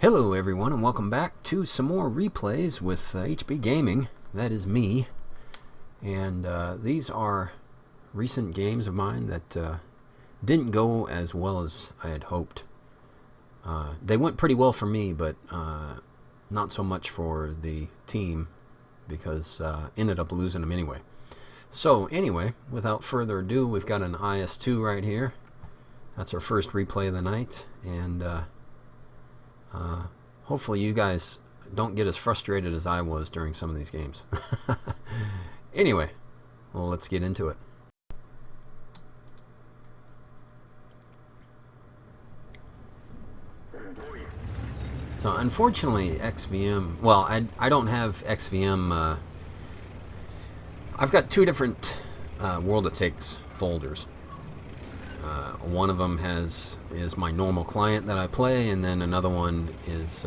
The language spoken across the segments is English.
Hello everyone and welcome back to some more replays with HB Gaming. That is me. And these are recent games of mine that didn't go as well as I had hoped. They went pretty well for me, but not so much for the team because ended up losing them anyway. So anyway, without further ado, we've got an IS-2 right here. That's our first replay of the night, and hopefully you guys don't get as frustrated as I was during some of these games. Anyway, well, let's get into it. So unfortunately XVM, well, I don't have XVM, I've got two different World of Tanks folders. One of them is my normal client that I play, and then another one is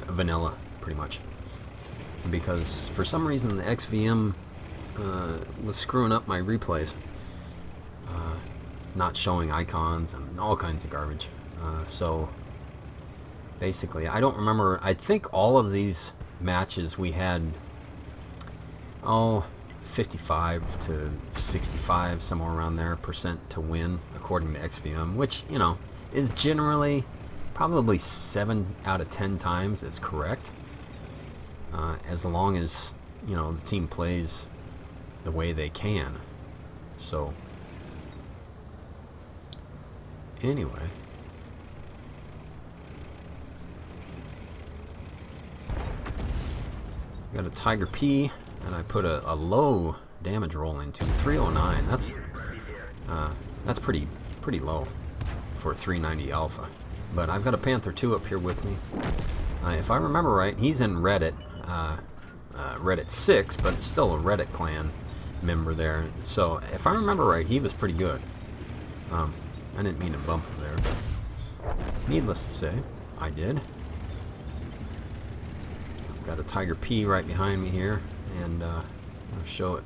vanilla, pretty much. Because for some reason the XVM was screwing up my replays, not showing icons and all kinds of garbage. So basically, I don't remember. I think all of these matches we had, 55 to 65, somewhere around there, % to win, according to XVM, which, you know, is generally probably 7 out of 10 times it's correct, as long as, you know, the team plays the way they can. So anyway, got a Tiger P, and I put a low damage roll into 309. That's pretty low for 390 alpha. But I've got a Panther 2 up here with me. If I remember right, he's in Reddit, Reddit 6, but still a Reddit clan member there. So if I remember right, he was pretty good. I didn't mean to bump him there, but needless to say, I did. Got a Tiger P right behind me here, and I'm going to show it.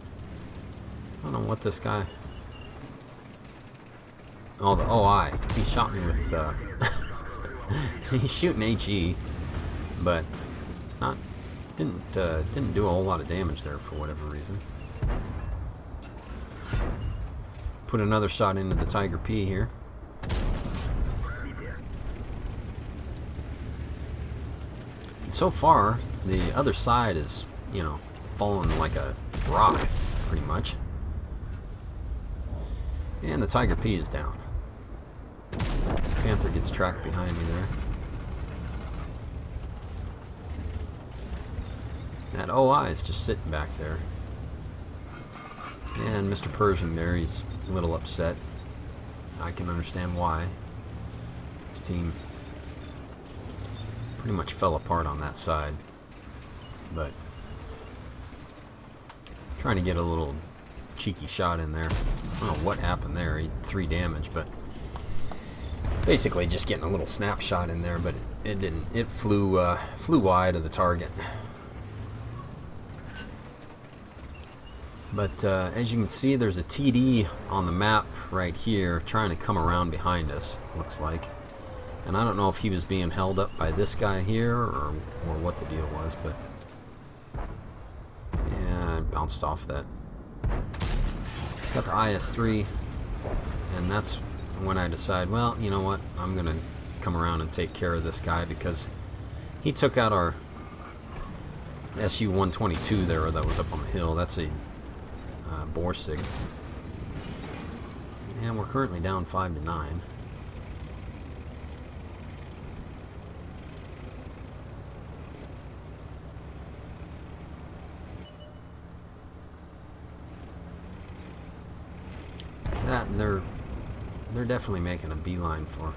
I don't know what this guy... Oh, the OI. He shot me with... he's shooting HE, but didn't do a whole lot of damage there for whatever reason. Put another shot into the Tiger P here. And so far, the other side is, you know, falling like a rock, pretty much. And the Tiger P is down. Panther gets tracked behind me there. That OI is just sitting back there. And Mr. Pershing there, he's a little upset. I can understand why. His team pretty much fell apart on that side. But trying to get a little cheeky shot in there. I don't know what happened there. He had 3 damage, but basically just getting a little snapshot in there, but it didn't. It flew wide of the target. But as you can see, there's a TD on the map right here trying to come around behind us, looks like. And I don't know if he was being held up by this guy here or what the deal was, but yeah, I bounced off that. Got the IS-3, and that's when I decide, well, you know what, I'm going to come around and take care of this guy, because he took out our SU-122 there that was up on the hill. That's a Borsig. And we're currently down 5-9. That, and they're definitely making a beeline for...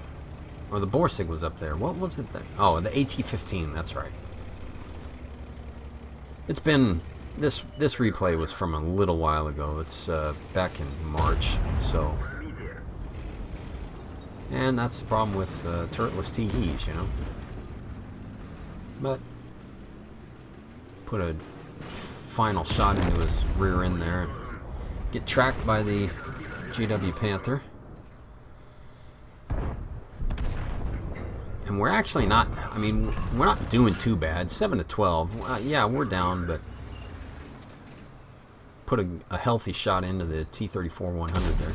Or the Borsig was up there. What was it that... Oh, the AT-15, that's right. It's been... This replay was from a little while ago. It's back in March, so... And that's the problem with turretless TEs, you know. But... Put a final shot into his rear end there. Get tracked by the GW Panther. And we're actually not, I mean, we're not doing too bad. 7 to 12. Yeah, we're down, but put a healthy shot into the T-34-100 there.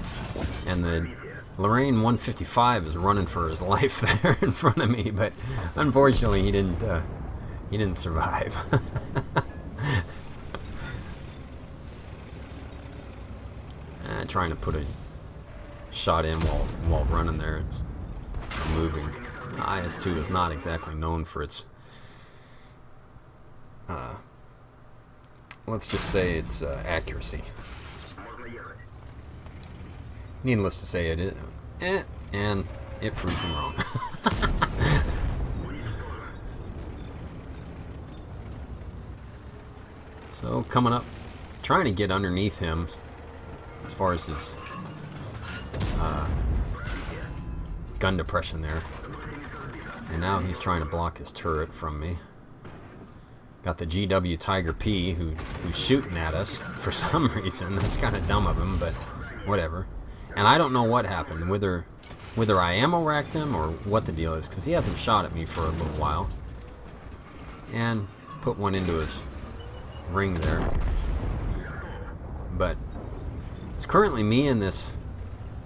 And the Lorraine 155 is running for his life there in front of me, but unfortunately he didn't survive. Trying to put a shot in while running there. It's moving. The IS-2 is not exactly known for its let's just say its accuracy. Needless to say, it is, and it proved me wrong. So coming up, trying to get underneath him as far as his gun depression there. And now he's trying to block his turret from me. Got the GW Tiger P who's shooting at us for some reason. That's kind of dumb of him, but whatever. And I don't know what happened, whether I ammo racked him or what the deal is, because he hasn't shot at me for a little while. And put one into his ring there. But it's currently me and this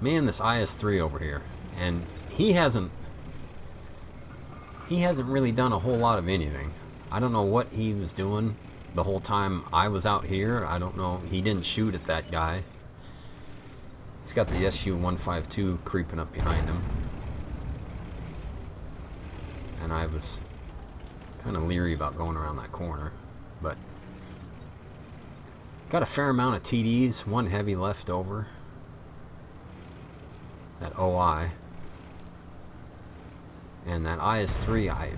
IS-3 over here, and he hasn't really done a whole lot of anything. I don't know what he was doing the whole time I was out here. I don't know. He didn't shoot at that guy. He's got the SU-152 creeping up behind him. And I was kind of leery about going around that corner. But got a fair amount of TDs, one heavy left over. That OI. And that IS-3,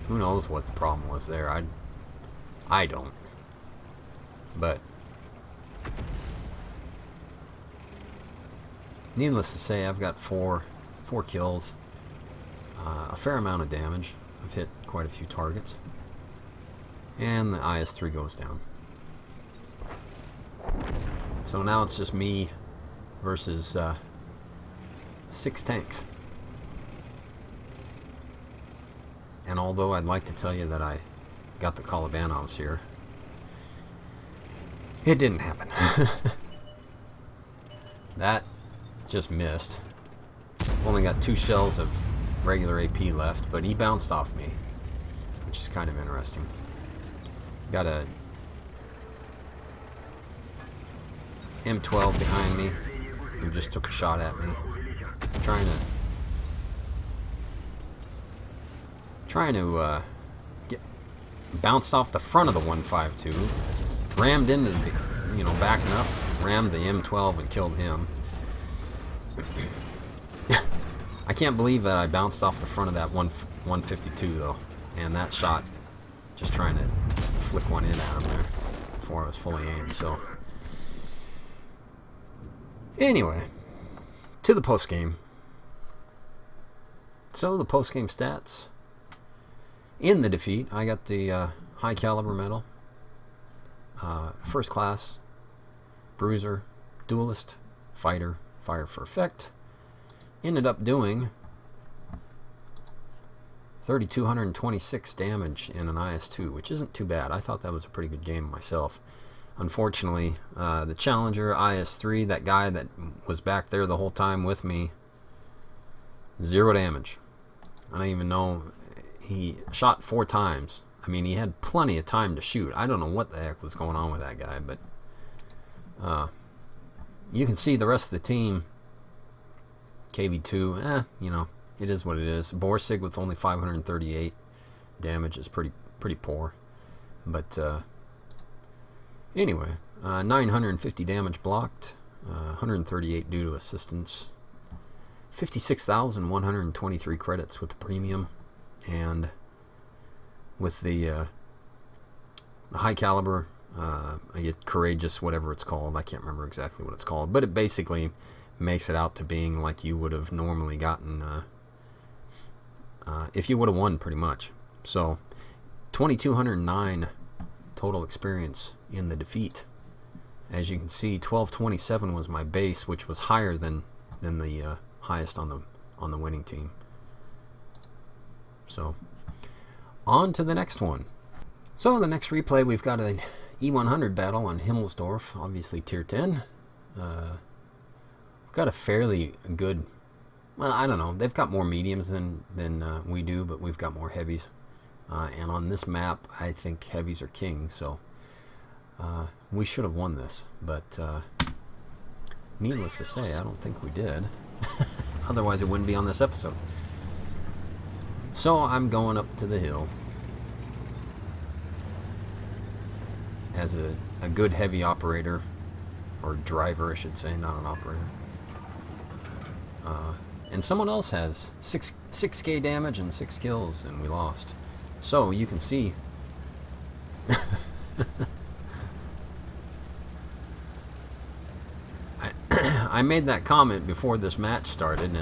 who knows what the problem was there. I don't. But needless to say, I've got four kills, a fair amount of damage. I've hit quite a few targets, and the IS-3 goes down. So now it's just me versus 6 tanks. And although I'd like to tell you that I got the Kolobanovs here, it didn't happen. That just missed. Only got 2 shells of regular AP left, but he bounced off me, which is kind of interesting. Got a M12 behind me who just took a shot at me, trying to get bounced off the front of the 152, rammed into the, backing up, rammed the M12 and killed him. I can't believe that I bounced off the front of that 152 though, and that shot, just trying to flick one in at him there before I was fully aimed. So anyway, to the post game. So the post game stats. In the defeat, I got the high caliber medal, first class, bruiser, duelist, fighter, fire for effect. Ended up doing 3,226 damage in an IS-2, which isn't too bad. I thought that was a pretty good game myself. Unfortunately, the Challenger IS-3, that guy that was back there the whole time with me, 0 damage. I don't even know. He shot 4 times. I mean, he had plenty of time to shoot. I don't know what the heck was going on with that guy, but you can see the rest of the team. KV2, it is what it is. Borsig with only 538 damage is pretty poor. But anyway, 950 damage blocked, 138 due to assistance, 56,123 credits with the premium. And with the high caliber, courageous, whatever it's called, I can't remember exactly what it's called, but it basically makes it out to being like you would have normally gotten if you would have won, pretty much. So 2,209 total experience in the defeat. As you can see, 1227 was my base, which was higher than the highest on the winning team. So, on to the next one. So, the next replay, we've got an E100 battle on Himmelsdorf, obviously tier 10. We've got a fairly good, well, I don't know, they've got more mediums than we do, but we've got more heavies. And on this map, I think heavies are king, so we should have won this. But needless to say, I don't think we did. Otherwise, it wouldn't be on this episode. So I'm going up to the hill as a good heavy operator, or driver, I should say, not an operator. And someone else has 6k damage and 6 kills, and we lost. So you can see I made that comment before this match started,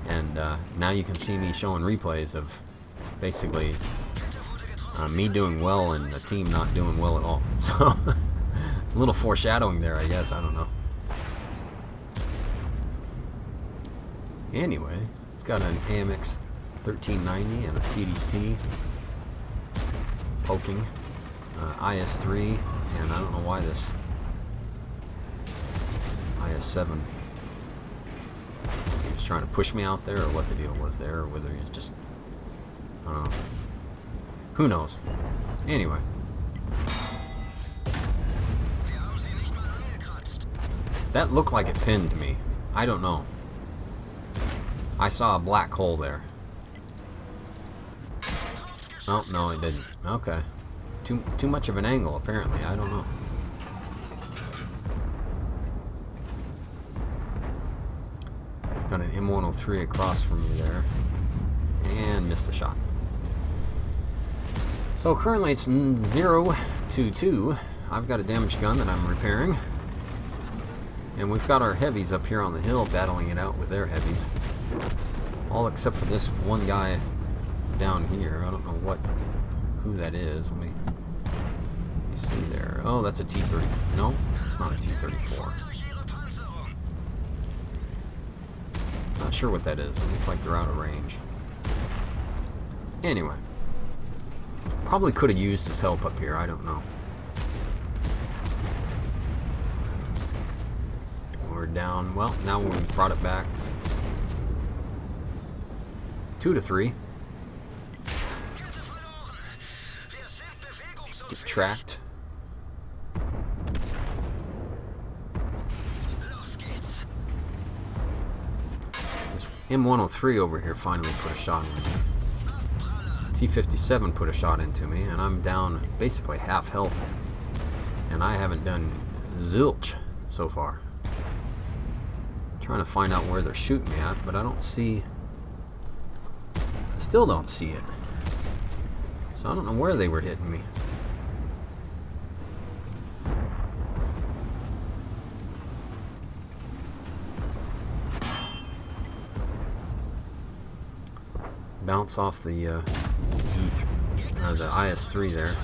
and now you can see me showing replays of basically me doing well and the team not doing well at all. So a little foreshadowing there, I guess. I don't know. Anyway, we've got an AMX 1390 and a CDC poking, IS3, and I don't know why this IS7, if he was trying to push me out there or what the deal was there, or whether he was just, I don't know, who knows. Anyway, that looked like it pinned me. I don't know. I saw a black hole there. Oh, no, it didn't. Okay. Too much of an angle, apparently. I don't know. Got an M103 across from me there. And missed the shot. So currently it's 0-2. I've got a damaged gun that I'm repairing. And we've got our heavies up here on the hill battling it out with their heavies. All except for this one guy down here. I don't know who that is. Let me see there. Oh, that's a T-30. No, it's not a T-34. Not sure what that is. It looks like they're out of range. Anyway. Probably could have used his help up here. I don't know. We're down. Well, now we brought it back. 2-3. Get tracked. This M103 over here finally put a shot into me. T57 put a shot into me, and I'm down basically half health. And I haven't done zilch so far. Trying to find out where they're shooting me at, but I don't see. Still don't see it. So I don't know where they were hitting me. Bounce off the the IS3 there.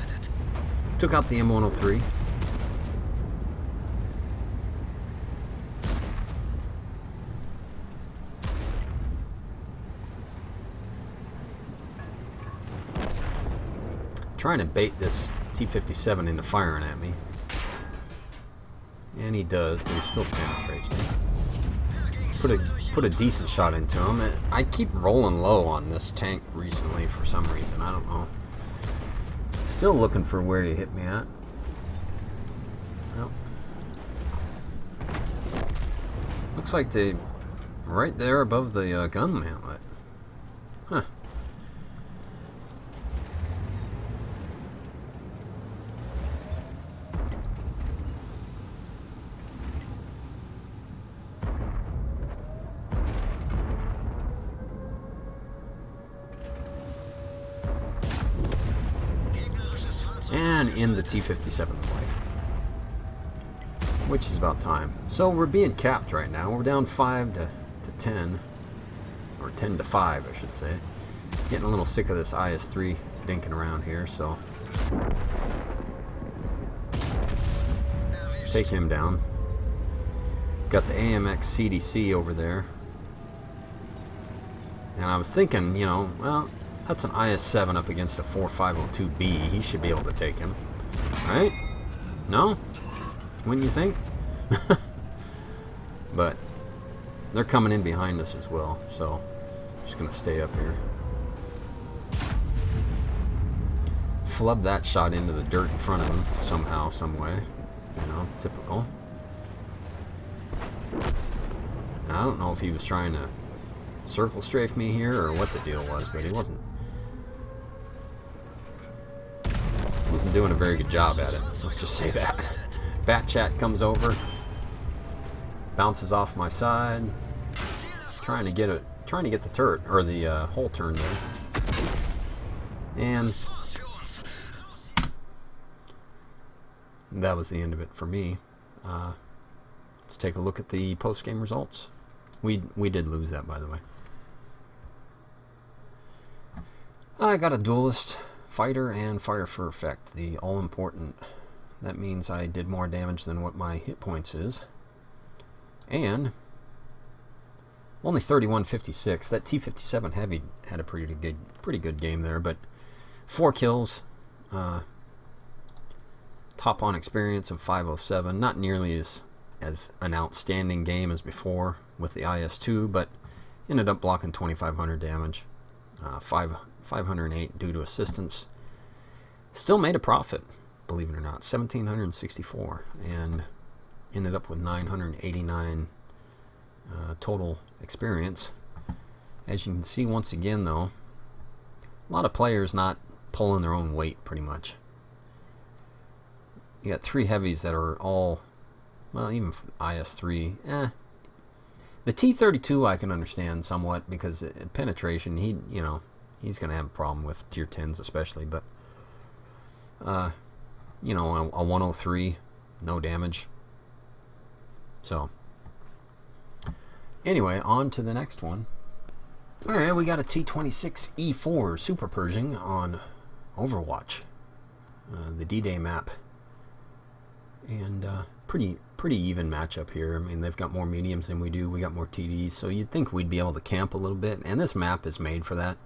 Took out the M103. Trying to bait this T57 into firing at me. And he does, but he still penetrates me. Put a decent shot into him. I keep rolling low on this tank recently for some reason. I don't know. Still looking for where he hit me at. Well, looks like they right there above the gun mantlet. Huh. And in the T-57's life. Which is about time. So we're being capped right now. We're down 5 to 10. Or 10 to 5, I should say. Getting a little sick of this IS-3 dinking around here, so... take him down. Got the AMX CDC over there. And I was thinking, you know, well, That's an IS-7 up against a 4502B. He should be able to take him. Right? No? Wouldn't you think? But they're coming in behind us as well, so I'm just going to stay up here. Flub that shot into the dirt in front of him somehow, some way. You know, typical. And I don't know if he was trying to circle strafe me here or what the deal was, but he wasn't doing a very good job at it. Let's just say that. Bat chat comes over, bounces off my side, trying to get the turret or the hole turned there, and that was the end of it for me. Let's take a look at the post-game results. We did lose that, by the way. I got a duelist, fighter, and fire for effect. The all-important. That means I did more damage than what my hit points is. And only 3156. That T-57 Heavy had a pretty good game there, but 4 kills. Top on experience of 507. Not nearly as an outstanding game as before with the IS-2, but ended up blocking 2,500 damage. 508 due to assistance. Still made a profit, believe it or not, 1,764, and ended up with 989 total experience. As you can see, once again, though, a lot of players not pulling their own weight, pretty much. You got 3 heavies that are all, well, even IS-3, The T-32 I can understand somewhat because penetration, he's going to have a problem with tier 10s especially, but a 103, no damage. So anyway, on to the next one. Alright, we got a T-26E4 Super Pershing on Overwatch, the D-Day map, and pretty even matchup here. I mean, they've got more mediums than we do. We got more TDs, so you'd think we'd be able to camp a little bit, and this map is made for that.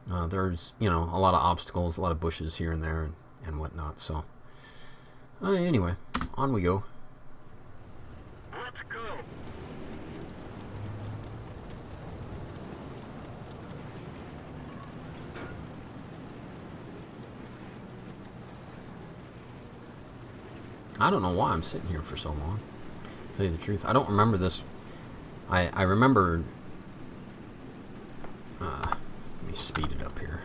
There's, a lot of obstacles, a lot of bushes here and there, and whatnot, so anyway, on we go. Let's go. I don't know why I'm sitting here for so long, to tell you the truth. I don't remember this. I remember, let me speed it up here.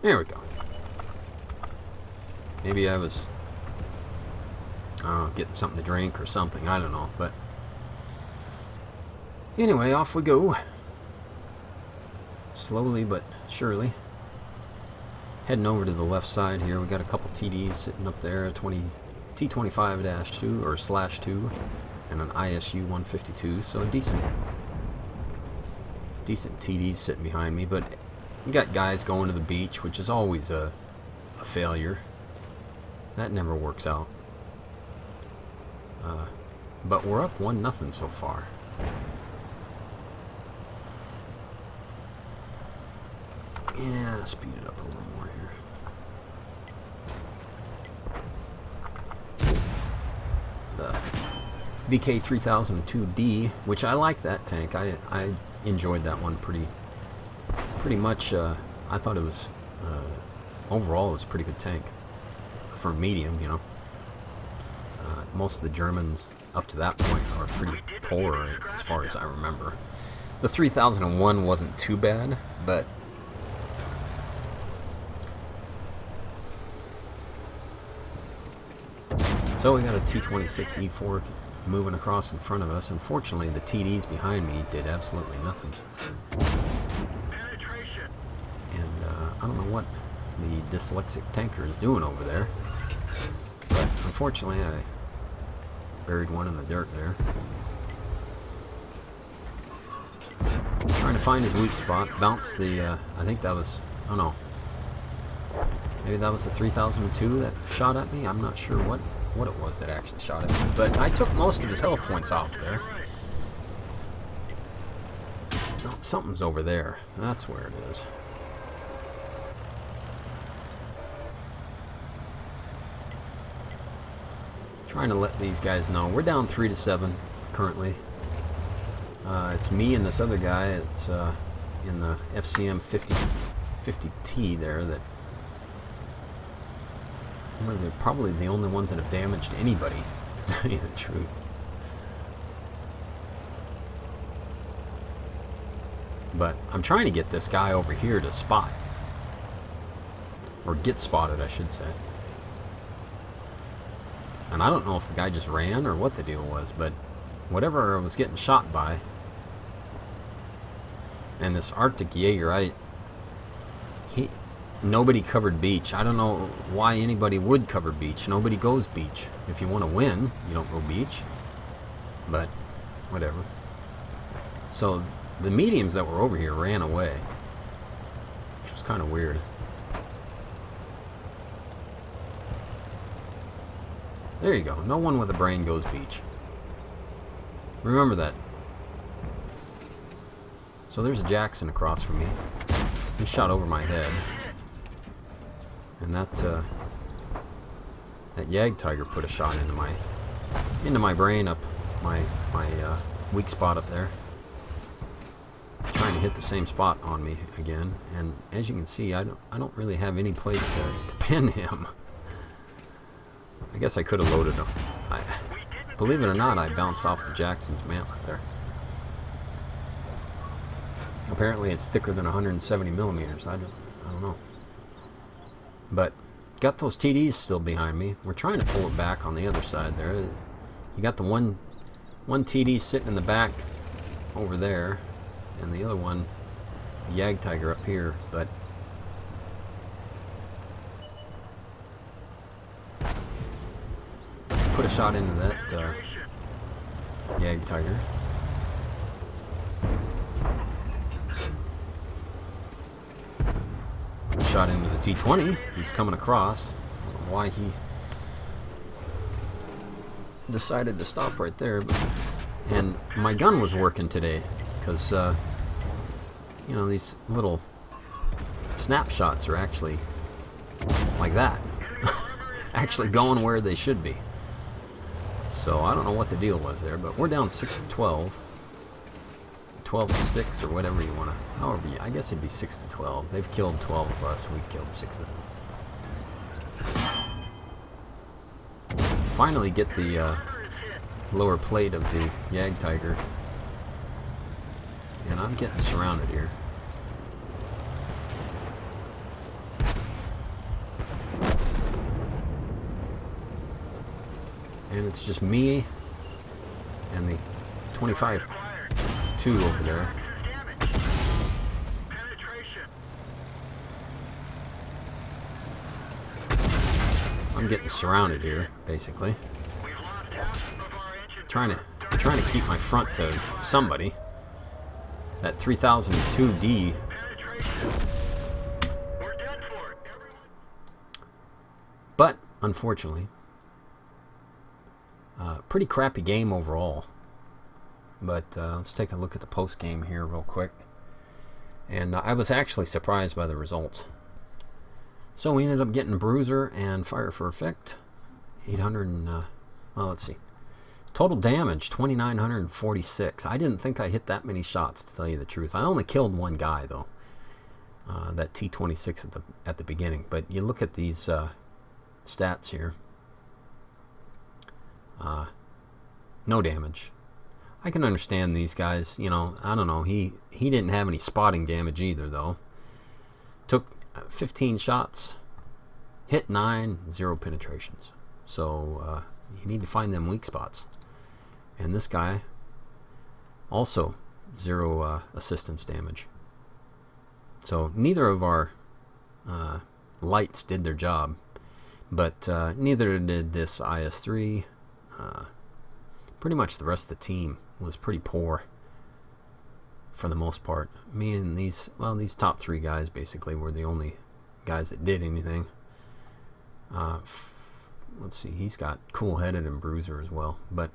There we go. Maybe I was, getting something to drink or something. I don't know. But anyway, off we go. Slowly but surely. Heading over to the left side here. We got a couple TDs sitting up there. T25-2 or /2 and an ISU 152. So decent TDs sitting behind me. But you got guys going to the beach, which is always a failure. That never works out. But we're up 1-0 so far. Yeah, speed it up a little more here. The VK3002D, which I like that tank. I enjoyed that one pretty much. I thought it was overall it was a pretty good tank for medium. Most of the Germans up to that point are pretty poor as far as I remember. The 3001 wasn't too bad, but so we got a T26E4 moving across in front of us. Unfortunately, the TDs behind me did absolutely nothing. And I don't know what the dyslexic tanker is doing over there. But unfortunately, I buried one in the dirt there. Trying to find his weak spot. Bounce the, I think that was, oh no. Maybe that was the 3002 that shot at me. I'm not sure what it was that actually shot at me. But I took most of his health points off there. No, something's over there. That's where it is. Trying to let these guys know. We're down 3-7 currently. It's me and this other guy. It's in the FCM 50T there that we're probably the only ones that have damaged anybody, to tell you the truth. But I'm trying to get this guy over here to spot. Or get spotted, I should say. And I don't know if the guy just ran or what the deal was, but whatever I was getting shot by. And this Arctic Jaeger, nobody covered beach. I don't know why anybody would cover beach. Nobody goes beach. If you want to win, you don't go beach. But whatever. So the mediums that were over here ran away, which was kind of weird. There you go. No one with a brain goes beach. Remember that. So there's a Jackson across from me. He shot over my head. And that Yag Tiger put a shot into my brain, up my weak spot up there. Trying to hit the same spot on me again, and as you can see, I don't really have any place to pin him. I guess I could have loaded him. Believe it or not, I bounced off the Jackson's mantlet there. Apparently it's thicker than 170 millimeters. I don't know. But got those TDs still behind me. We're trying to pull it back on the other side there. You got the one TD sitting in the back over there, and the other one, the Yag Tiger, up here. But put a shot into that Yag Tiger. Shot into the T-20. He's coming across. I don't know why he decided to stop right there. And my gun was working today because, you know, these little snapshots are actually like that. Actually going where they should be. So I don't know what the deal was there, but we're down 6-12. 12-6 or whatever you want to, however I guess it'd be 6-12. They've killed 12 of us. We've killed 6 of them. Finally get the lower plate of the Yag Tiger, and I'm getting surrounded here. And it's just me and the 25-2 over there. I'm getting surrounded here, basically. Trying to keep my front to somebody. That 3002D. But unfortunately, pretty crappy game overall. But let's take a look at the post game here real quick. And I was actually surprised by the results. So we ended up getting Bruiser and Fire for Effect. 800 and, well, let's see. Total damage, 2,946. I didn't think I hit that many shots, to tell you the truth. I only killed one guy, though. That T-26 at the beginning. But you look at these stats here. No damage. I can understand these guys, you know, I don't know. He didn't have any spotting damage either, though. Took 15 shots, hit 9, 0 penetrations. So you need to find them weak spots. And this guy, also 0 assistance damage. So neither of our lights did their job, but neither did this IS-3. Pretty much the rest of the team was pretty poor for the most part. Me and these top 3 guys basically were the only guys that did anything. Let's see, he's got Cool-Headed and Bruiser as well. But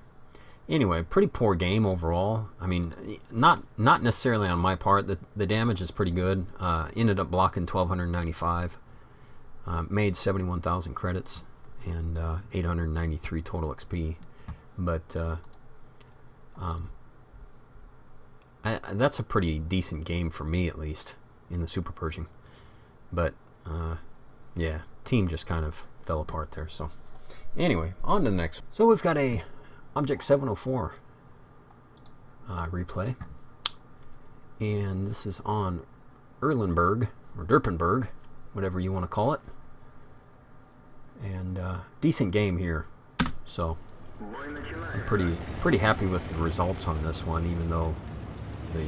Anyway, pretty poor game overall. I mean, not necessarily on my part. The damage is pretty good. Ended up blocking 1,295. Made 71,000 credits and 893 total XP. But that's a pretty decent game for me, at least, in the Super Pershing. But, yeah, team just kind of fell apart there. So, anyway, on to the next one. So we've got a Object 704 replay. And this is on Erlenberg, or Derpenberg, whatever you want to call it. And decent game here. So I'm pretty happy with the results on this one, even though the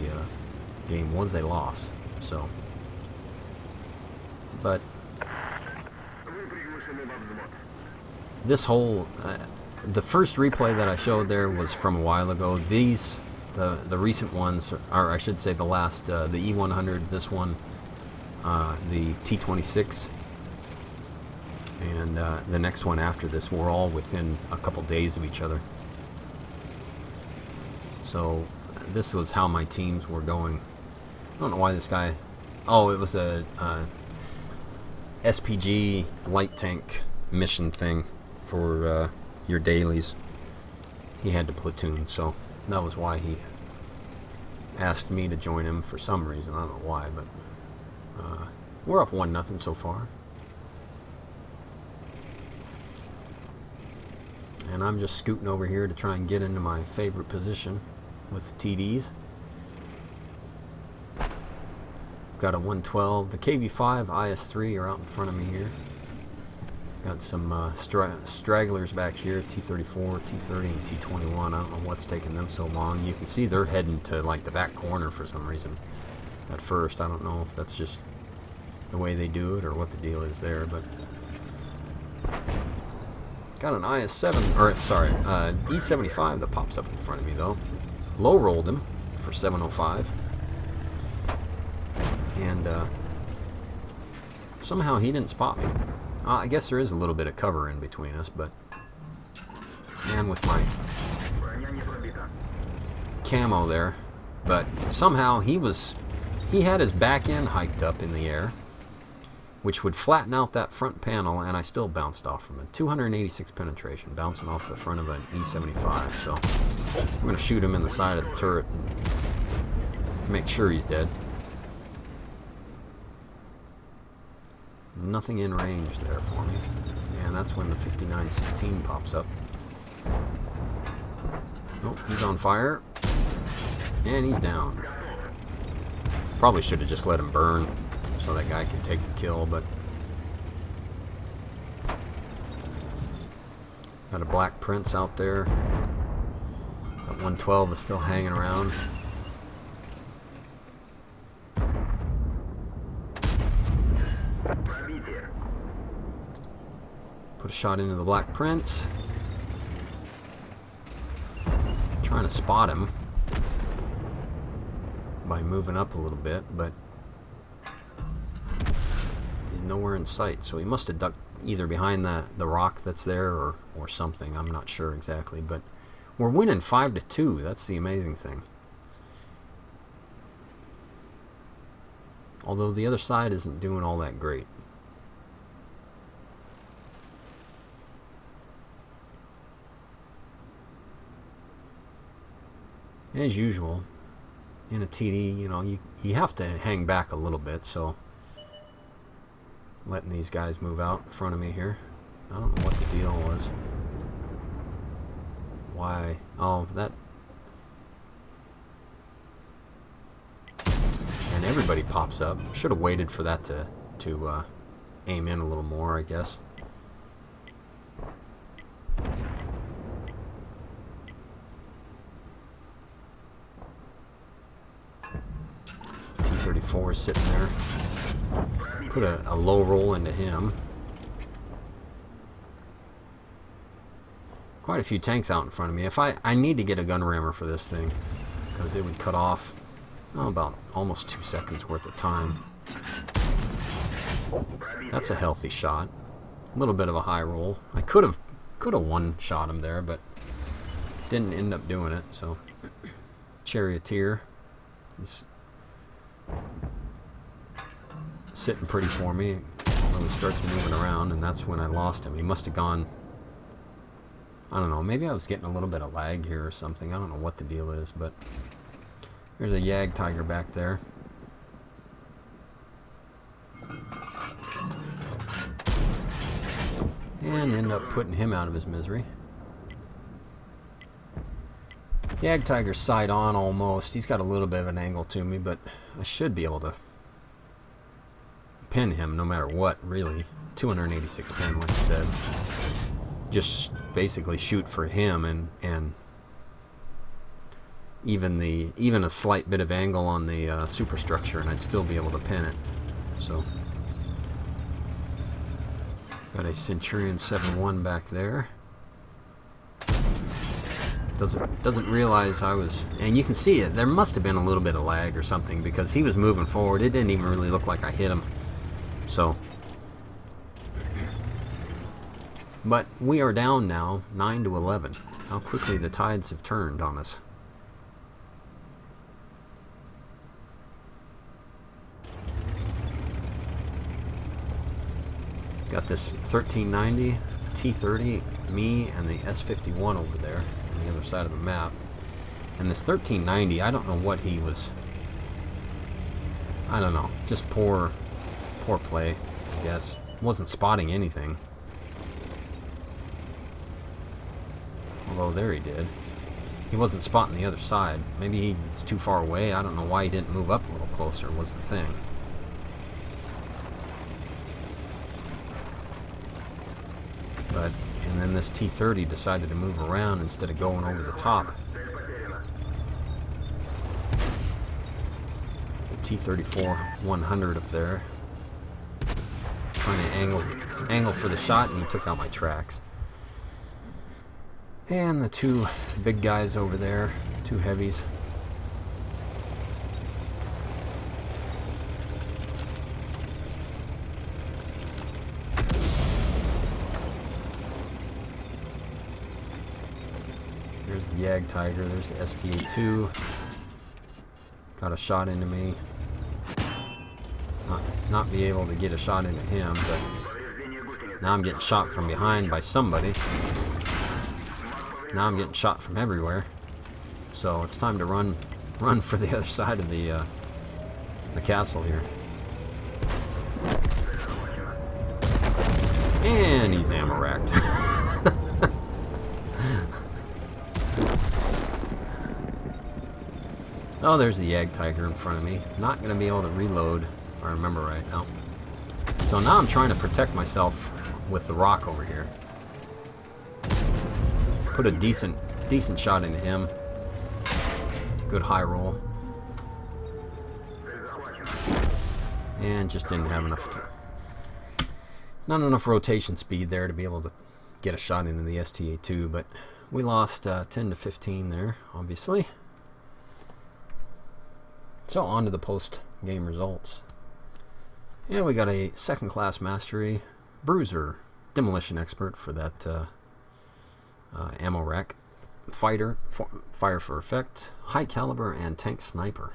game was a loss. So, but this whole the first replay that I showed there was from a while ago. These the recent ones, or I should say the last, the E100, this one, the T26, and the next one after this were all within a couple days of each other. So this was how my teams were going. I don't know why this guy... Oh, it was a SPG light tank mission thing for your dailies. He had to platoon, so that was why he asked me to join him for some reason. I don't know why, but we're up 1-0 so far. And I'm just scooting over here to try and get into my favorite position with the TDs. Got a 112. The KV5, IS3 are out in front of me here. Got some stragglers back here, T34, T30, and T21. I don't know what's taking them so long. You can see they're heading to like the back corner for some reason at first. I don't know if that's just the way they do it or what the deal is there, but got an IS7, or sorry, E75 that pops up in front of me though. Low rolled him for 705. And somehow he didn't spot me. I guess there is a little bit of cover in between us, but man, with my camo there, but somehow he had his back end hiked up in the air, which would flatten out that front panel, and I still bounced off from it. 286 penetration, bouncing off the front of an E75. So I'm going to shoot him in the side of the turret and make sure he's dead. Nothing in range there for me. And that's when the 5916 pops up. Oh, he's on fire. And he's down. Probably should have just let him burn so that guy could take the kill, but got a Black Prince out there. That 112 is still hanging around. Put a shot into the Black Prince. Trying to spot him by moving up a little bit, but he's nowhere in sight, so he must have ducked either behind the rock that's there or something. I'm not sure exactly, but we're winning 5-2. That's the amazing thing. Although the other side isn't doing all that great. As usual, in a TD, you know, you have to hang back a little bit, so letting these guys move out in front of me here. I don't know what the deal was. Why? Oh, that... And everybody pops up. Should have waited for that to aim in a little more, I guess. T-34 is sitting there. Put a low roll into him. Quite a few tanks out in front of me. If I need to get a gun rammer for this thing, because it would cut off about almost 2 seconds worth of time. That's a healthy shot. A little bit of a high roll. I could have one-shot him there, but Didn't end up doing it, so Charioteer is sitting pretty for me when he starts moving around, and that's when I lost him. He must have gone, I don't know, maybe I was getting a little bit of lag here or something. I don't know what the deal is, but there's a Yag Tiger back there. And end up putting him out of his misery. Yag Tiger's side on almost. He's got a little bit of an angle to me, but I should be able to pin him no matter what, really. 286 pin, like I said. Just basically shoot for him, and even a slight bit of angle on the superstructure, and I'd still be able to pin it. So got a Centurion 7-1 back there. Doesn't realize I was, and you can see it. There must have been a little bit of lag or something because he was moving forward. It didn't even really look like I hit him. So, but we are down now, 9-11. How quickly the tides have turned on us. Got this 1390 T30, me, and the S51 over there on the other side of the map. And this 1390, I don't know what he was. I don't know. Just poor play, I guess. Wasn't spotting anything. Although there he did. He wasn't spotting the other side. Maybe he was too far away. I don't know why he didn't move up a little closer was the thing. And then this T30 decided to move around instead of going over the top. The T34 100 up there. Trying to angle for the shot, and he took out my tracks. And the two big guys over there, two heavies. There's the Yag Tiger, there's the STA2. Got a shot into me. Not be able to get a shot into him, but now I'm getting shot from behind by somebody. Now I'm getting shot from everywhere. So it's time to run for the other side of the castle here. And he's ammo racked. Oh, there's a Yag Tiger in front of me. Not going to be able to reload, if I remember right now. So now I'm trying to protect myself with the rock over here. Put a decent shot into him. Good high roll. And just didn't have not enough rotation speed there to be able to get a shot into the STA2, but we lost 10-15 there, obviously. So on to the post-game results. Yeah, we got a second class mastery, bruiser, demolition expert for that ammo rack, fighter, fire for effect, high caliber, and tank sniper.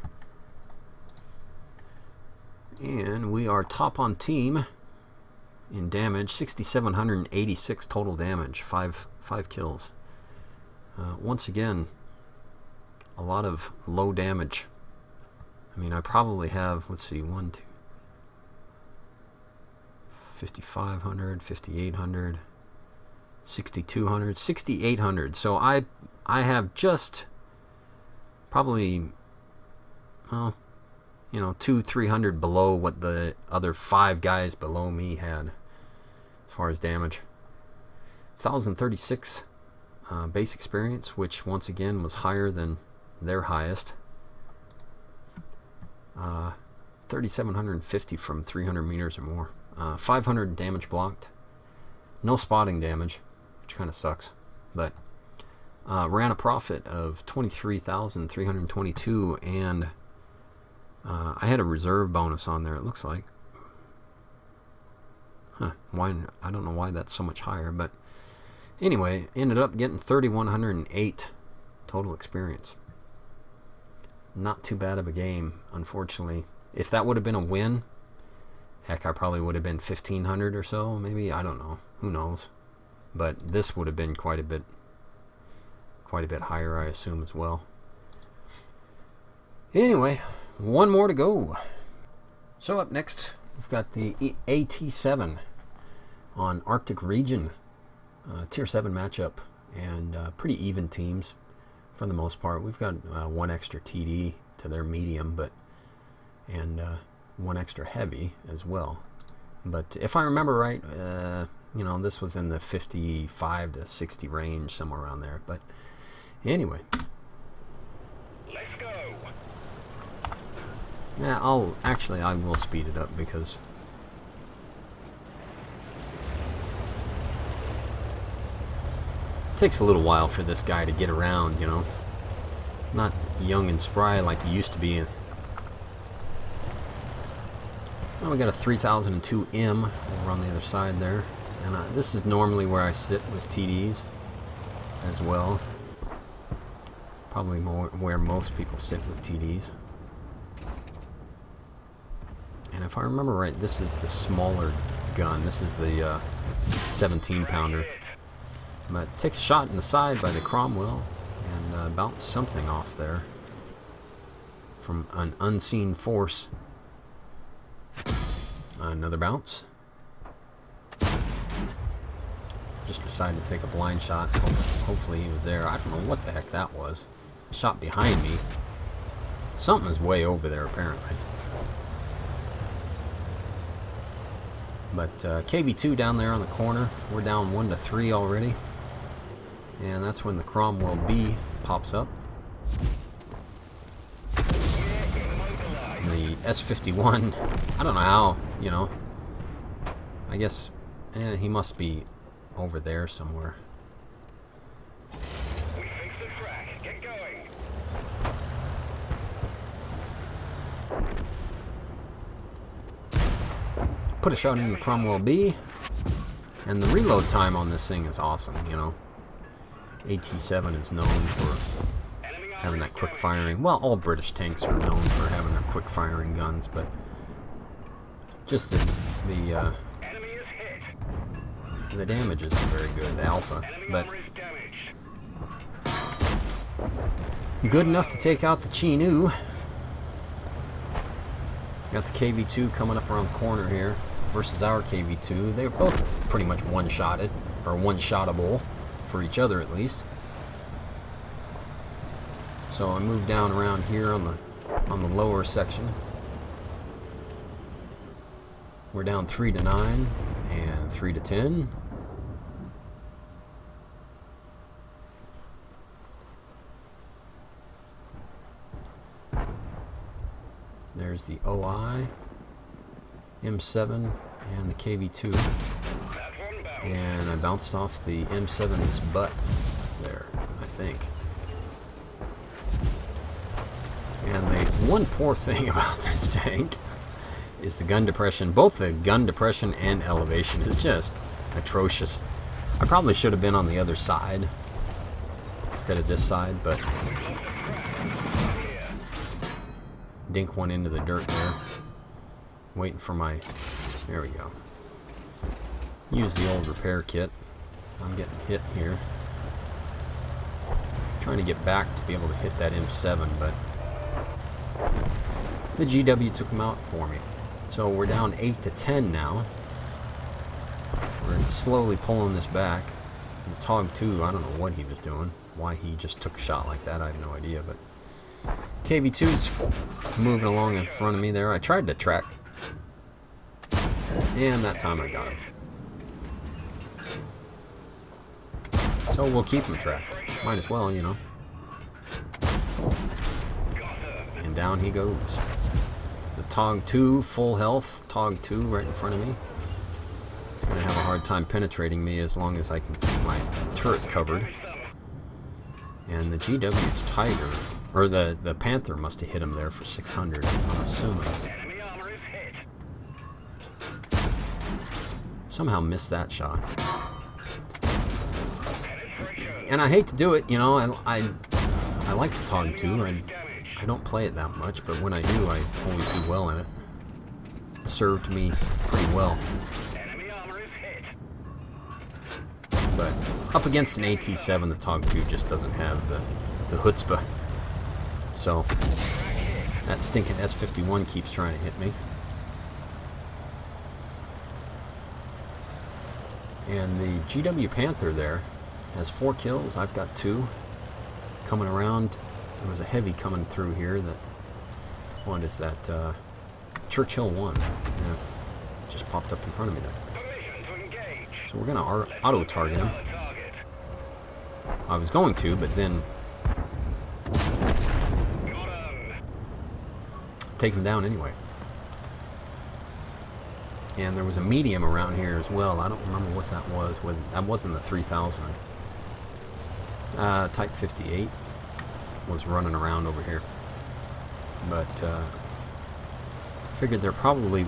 And we are top on team in damage, 6,786 total damage, five kills. Once again, a lot of low damage. I mean, I probably have, let's see, 5,500, 5,800, 6,200, 6,800. So I have just probably, well, 200-300 below what the other 5 guys below me had as far as damage. 1,036 base experience, which once again was higher than their highest. 3,750 from 300 meters or more. 500 damage blocked. No spotting damage, which kind of sucks. But ran a profit of 23,322, and I had a reserve bonus on there, it looks like. Why? I don't know why that's so much higher, but anyway, ended up getting 3,108 total experience. Not too bad of a game, unfortunately. If that would have been a win, heck, I probably would have been 1,500 or so, maybe. I don't know. Who knows? But this would have been quite a bit higher, I assume, as well. Anyway, one more to go. So up next, we've got the AT7 on Arctic Region. Tier 7 matchup, and pretty even teams for the most part. We've got one extra TD to their medium, and one extra heavy as well. But if I remember right, this was in the 55 to 60 range, somewhere around there. But anyway, Let's go. yeah, I will speed it up because it takes a little while for this guy to get around, Not young and spry like he used to be. Well, we got a 3002 M over on the other side there. And this is normally where I sit with TDs as well. Probably more where most people sit with TDs. And if I remember right, this is the smaller gun. This is the 17 pounder. But take a shot in the side by the Cromwell and bounce something off there from an unseen force. Another bounce. Just decided to take a blind shot. Hopefully he was there. I don't know what the heck that was. Shot behind me. Something is way over there apparently. But KV2 down there on the corner. We're down 1-3 already. And that's when the Cromwell B pops up. The S51, I don't know how, I guess he must be over there somewhere. We fixed the track. Get going. Put a shot in the Cromwell B, and the reload time on this thing is awesome, AT7 is known for having that quick firing. Well, all British tanks are known for having their quick firing guns, but just the damage isn't very good, the alpha, but good enough to take out the Chinook. Got the KV2 coming up around the corner here versus our KV2. They were both pretty much one-shotted, or one-shottable for each other at least. So I moved down around here on the lower section. We're down 3-9 and 3-10. There's the OI, M7, and the KV2. And I bounced off the M7's butt there, I think. And the one poor thing about this tank is the gun depression. Both the gun depression and elevation is just atrocious. I probably should have been on the other side instead of this side, but dink one into the dirt there. Waiting for my... There we go. Use the old repair kit. I'm getting hit here. Trying to get back to be able to hit that M7, but the GW took him out for me. So we're down 8-10 now. We're slowly pulling this back. The TOG 2, I don't know what he was doing. Why he just took a shot like that, I have no idea. But KV2's moving along in front of me there. I tried to track, and that time I got him. So we'll keep him tracked. Might as well, And down he goes. The TOG 2, full health. TOG 2 right in front of me. It's going to have a hard time penetrating me as long as I can keep my turret covered. And the GW's Tiger, or the Panther must have hit him there for 600, I'm assuming. Somehow missed that shot. And I hate to do it, I I like the TOG 2, and I don't play it that much, but when I do, I always do well in it. It served me pretty well. Enemy armor is hit. But up against an AT-7, the TOG 2 just doesn't have the chutzpah. So that stinking S-51 keeps trying to hit me. And the GW Panther there has 4 kills. I've got 2. Coming around, there was a heavy coming through here. That what is that? Churchill 1. Yeah, just popped up in front of me there. Permission to engage. So we're gonna auto target him. Target. I was going to, but then Got him. take him down anyway. And there was a medium around here as well. I don't remember what that was. That wasn't the 3000. Type 58 was running around over here. But figured they're probably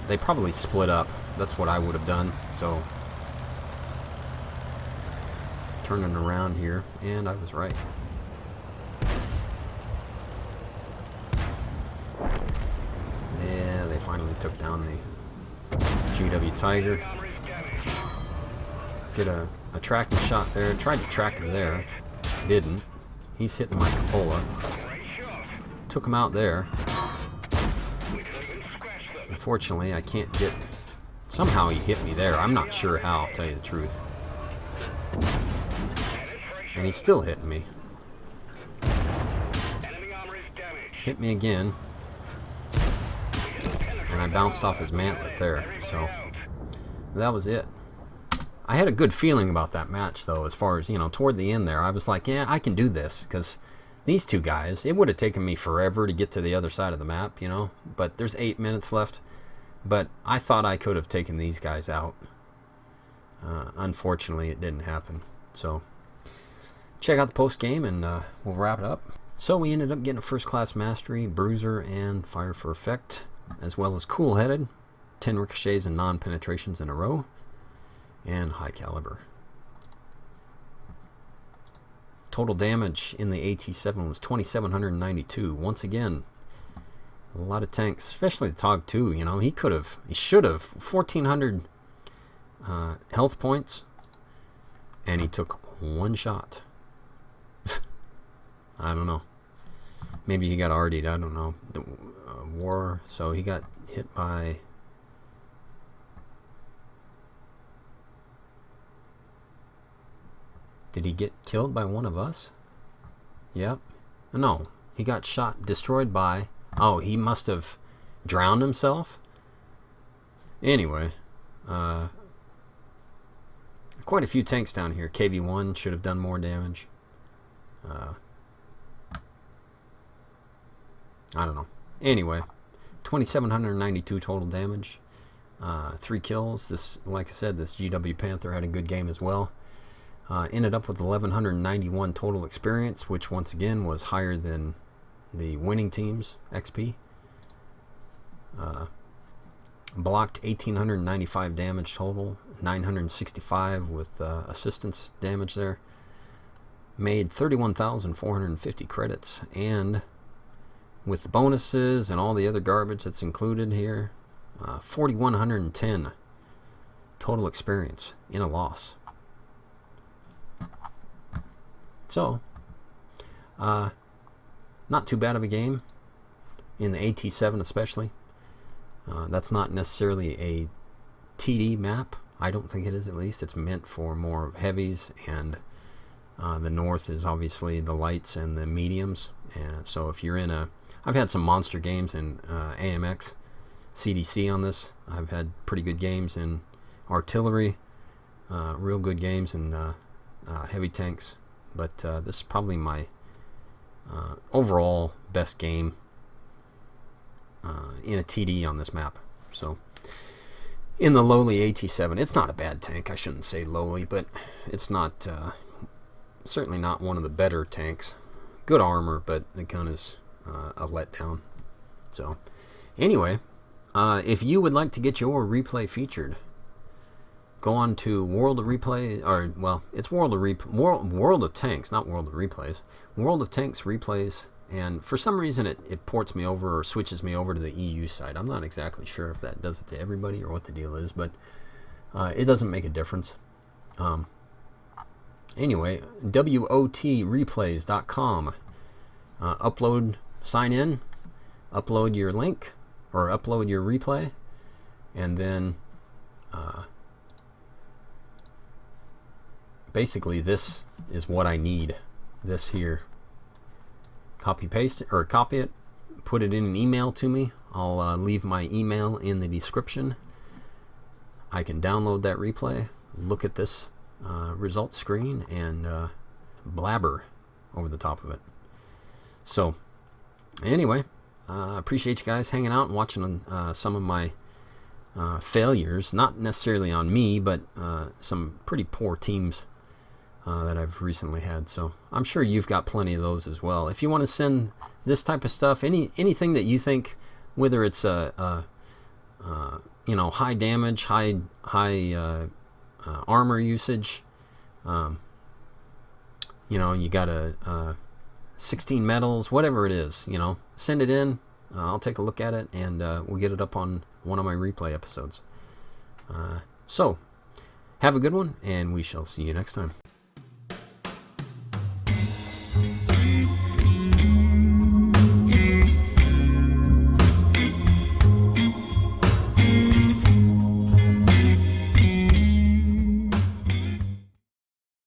they probably split up. That's what I would have done. So turning around here, and I was right. Yeah, they finally took down the GW Tiger. Armor is damaged. Get a tracking shot there. Tried to track him there. Didn't. He's hitting my cupola. Great shot. Took him out there. We can even scratch them. Unfortunately, I can't get... Somehow he hit me there. I'm not sure how, I'll tell you the truth. And he's still hitting me. Enemy armor is damaged. Hit me again. And I bounced off his mantlet there. So that was it. I had a good feeling about that match, though, as far as, you know, toward the end there. I was like, yeah, I can do this, because these two guys, it would have taken me forever to get to the other side of the map, you know, but there's 8 minutes left. But I thought I could have taken these guys out. Unfortunately, it didn't happen. So check out the post game, and we'll wrap it up. So we ended up getting a first-class mastery, bruiser, and fire for effect, as well as cool-headed, 10 ricochets and non-penetrations in a row, and high caliber. Total damage in the AT-7 was 2,792. Once again, a lot of tanks, especially the TOG 2. You know, he should have 1,400 health points, and he took 1 shot. I don't know. Maybe he got RD'd. I don't know. The war. So he got hit by. Did he get killed by one of us? Yep. No. He got shot, destroyed by... Oh, he must have drowned himself? Anyway. Quite a few tanks down here. KV-1 should have done more damage. I don't know. Anyway. 2,792 total damage. 3 kills. This, like I said, this GW Panther had a good game as well. Ended up with 1,191 total experience, which once again was higher than the winning team's XP. Blocked 1,895 damage total, 965 with assistance damage there. Made 31,450 credits, and with the bonuses and all the other garbage that's included here, 4,110 total experience in a loss. So, not too bad of a game in the AT-7 especially. That's not necessarily a TD map. I don't think it is, at least. It's meant for more heavies, and the north is obviously the lights and the mediums. And so if you're in I've had some monster games in AMX, CDC on this. I've had pretty good games in artillery, real good games in heavy tanks. But this is probably my overall best game in a TD on this map. So, in the lowly AT-7, it's not a bad tank. I shouldn't say lowly, but it's not certainly not one of the better tanks. Good armor, but the gun is a letdown. So, anyway, if you would like to get your replay featured, go on to World of Replay, or well, it's World of Tanks, not World of Replays. World of Tanks replays, and for some reason it ports me over or switches me over to the EU side. I'm not exactly sure if that does it to everybody or what the deal is, but it doesn't make a difference. Anyway, WOTreplays.com. Upload, sign in, upload your link, or upload your replay, and then basically this is what I need. This here. Copy paste or copy it, put it in an email to me. I'll leave my email in the description. I can download that replay, look at this result screen, and blabber over the top of it. So anyway, appreciate you guys hanging out and watching some of my failures, not necessarily on me, but some pretty poor teams that I've recently had. So I'm sure you've got plenty of those as well. If you want to send this type of stuff, anything that you think, whether it's high damage, high armor usage, you got 16 medals, whatever it is, send it in. I'll take a look at it, and we'll get it up on one of my replay episodes. So have a good one, and we shall see you next time.